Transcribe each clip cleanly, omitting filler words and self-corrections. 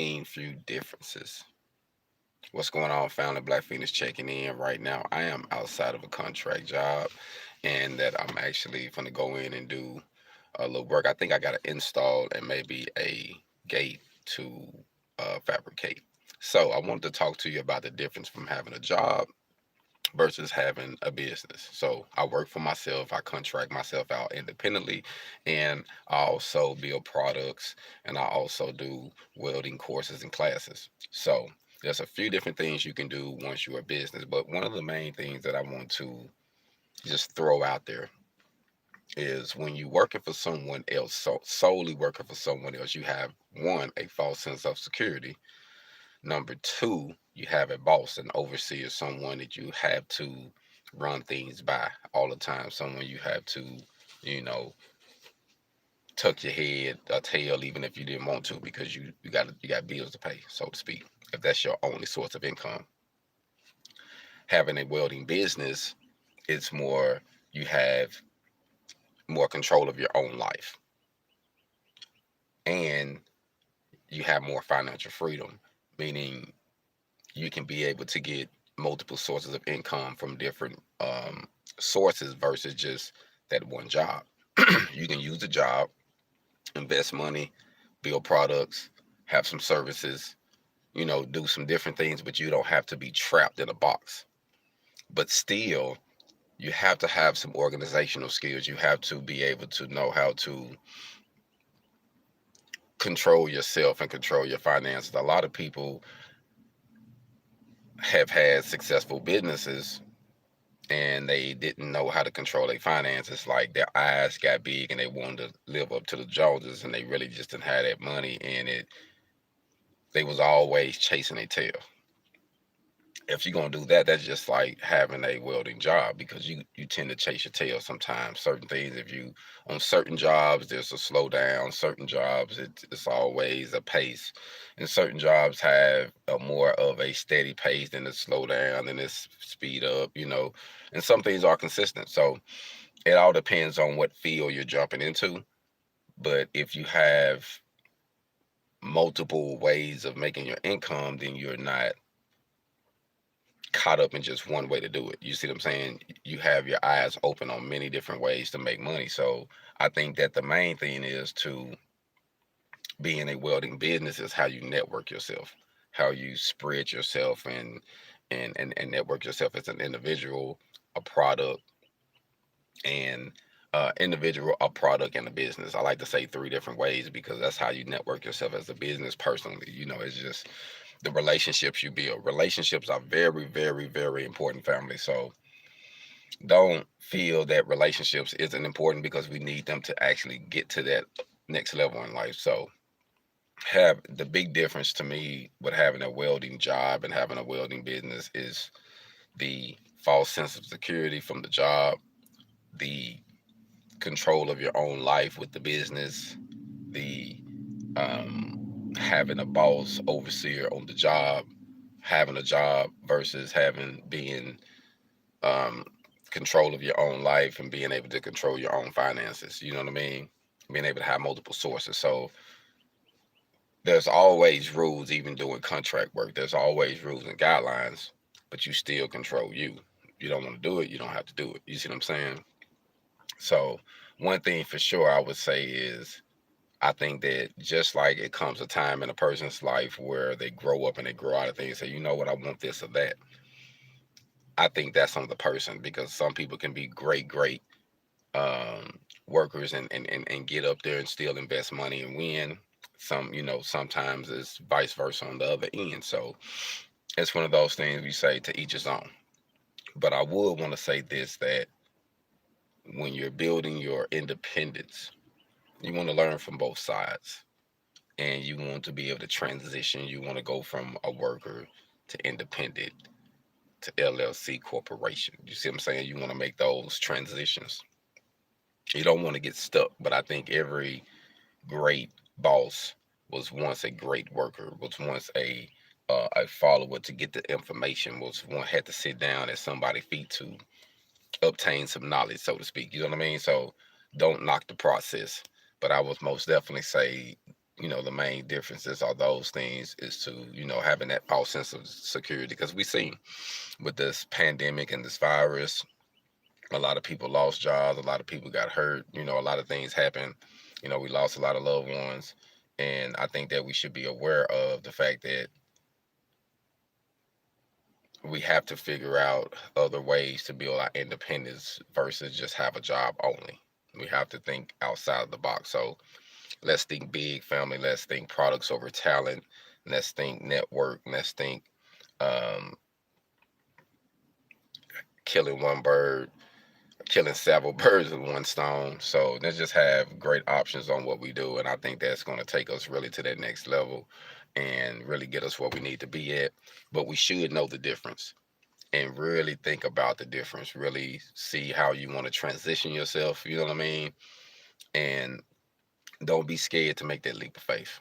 Few differences. What's going on, family? Black Phoenix checking in right now. I am outside of a contract job, and that I'm actually gonna go in and do a little work. I think I got to install and maybe a gate to fabricate. So I wanted to talk to you about the difference from having a job versus having a business. So I work for myself, I contract myself out independently, and I also build products and I also do welding courses and classes. So there's a few different things you can do once you're a business, but one of the main things that I want to just throw out there is when you're working for someone else, solely working for someone else, you have one, a false sense of security. Number two, you have a boss, an overseer, someone that you have to run things by all the time, someone you have to, you know, tuck your head or tail even if you didn't want to because you got bills to pay, so to speak. If that's your only source of income, having a welding business, it's more you have more control of your own life and you have more financial freedom, meaning you can be able to get multiple sources of income from different sources versus just that one job. You can use the job, invest money, build products, have some services, do some different things, but you don't have to be trapped in a box. But still, you have to have some organizational skills. You have to be able to know how to control yourself and control your finances. A lot of people have had successful businesses and they didn't know how to control their finances. Like their eyes got big and they wanted to live up to the Joneses, and they really just didn't have that money, and they was always chasing their tail. If you're gonna do that, that's just like having a welding job because you tend to chase your tail sometimes. Certain things, if you on certain jobs, there's a slowdown. Certain jobs, it's always a pace, and certain jobs have a more of a steady pace than a slowdown and it's speed up. And some things are consistent. So it all depends on what field you're jumping into. But if you have multiple ways of making your income, then you're not caught up in just one way to do it. You see what I'm saying? You have your eyes open on many different ways to make money. So I think that the main thing is to be in a welding business is how you network yourself, how you spread yourself and network yourself as an individual, a product, and individual, a product, and a business. I like to say three different ways because that's how you network yourself as a business personally. It's just the relationships you build. Relationships are very, very, very important, family. So don't feel that relationships isn't important because we need them to actually get to that next level in life. So have the big difference to me with having a welding job and having a welding business is the false sense of security from the job, the control of your own life with the business, the having a boss overseer on the job, having a job versus having being um, control of your own life and being able to control your own finances. You know what I mean? Being able to have multiple sources. So there's always rules, even doing contract work. There's always rules and guidelines, but you still control you. You don't want to do it, you don't have to do it. You see what I'm saying? So one thing for sure I would say is I think that just like it comes a time in a person's life where they grow up and they grow out of things, say, you know what, I want this or that. I think that's on the person because some people can be great, great workers and get up there and still invest money and win. Sometimes it's vice versa on the other end. So it's one of those things we say to each his own. But I would want to say this that when you're building your independence, you want to learn from both sides and you want to be able to transition. You want to go from a worker to independent to LLC corporation. You see what I'm saying? You want to make those transitions. You don't want to get stuck. But I think every great boss was once a great worker, was once a follower to get the information, was one had to sit down at somebody's feet to obtain some knowledge, so to speak. You know what I mean? So don't knock the process. But I would most definitely say the main differences are those things, is to, having that false sense of security. Because we see with this pandemic and this virus, a lot of people lost jobs, a lot of people got hurt, a lot of things happened. We lost a lot of loved ones. And I think that we should be aware of the fact that we have to figure out other ways to build our independence versus just have a job only. We have to think outside of the box. So let's think big, family. Let's think products over talent. Let's think network. Let's think um, killing one bird, killing several birds with one stone. So let's just have great options on what we do. And I think that's going to take us really to that next level and really get us where we need to be at. But we should know the difference and really think about the difference, really see how you want to transition yourself, you know what I mean? And don't be scared to make that leap of faith.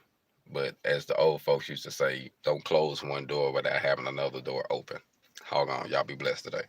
But as the old folks used to say, don't close one door without having another door open. Hold on. Y'all be blessed today.